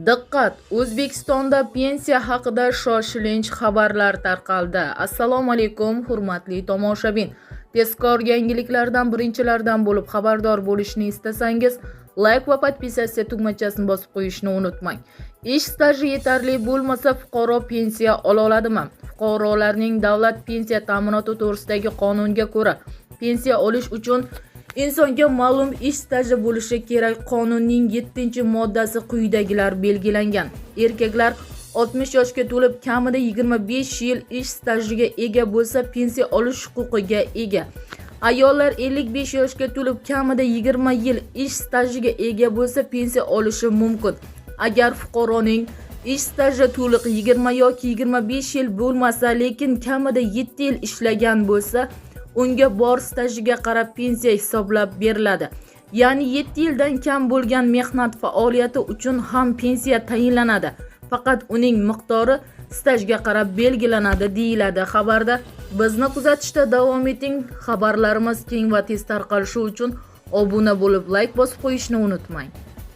Diqqat! O'zbekistonda pensiya haqida shoshilinch xabarlar tarqaldi. Assalomu alaykum, hurmatli tomoshabin. Tezkor yangiliklardan birinchilardan bo'lib xabardor bo'lishni istasangiz, like va podpisatsiya tugmachasini bosib qo'yishni unutmang. Ish staji yetarli bo'lmasa, fuqaro pensiya ola oladimi? Fuqarolarning davlat pensiya ta'minoti to'g'risidagi qonunga ko'ra, pensiya olish uchun insonga ma'lum ish staji bo'lishi kerak. Qonunning 7-moddasi quyidagilar belgilangan. Erkaklar 60 yoshga to'lib kamida 25 yil ish stajiga ega bo'lsa, pensiya olish huquqiga ega. Ayollar 55 yoshga to'lib kamida 20 yil ish stajiga ega bo'lsa, pensiya olishi mumkin. Agar fuqaroning ish staji to'liq 20 yoki 25 yil bo'lmasa, lekin kamida 7 yil ishlagan bo'lsa, unga bor stajiga qarab pensiya hisoblab beriladi. Ya'ni 7 yildan kam bo'lgan mehnat faoliyati uchun ham pensiya tayinlanadi. Faqat uning miqdori stajga qarab belgilanadi, deyiladi xabarda. Bizni kuzatishda davom eting. Xabarlarimiz keng va tez tarqalishi uchun obuna bo'lib, like bosib qo'yishni unutmang.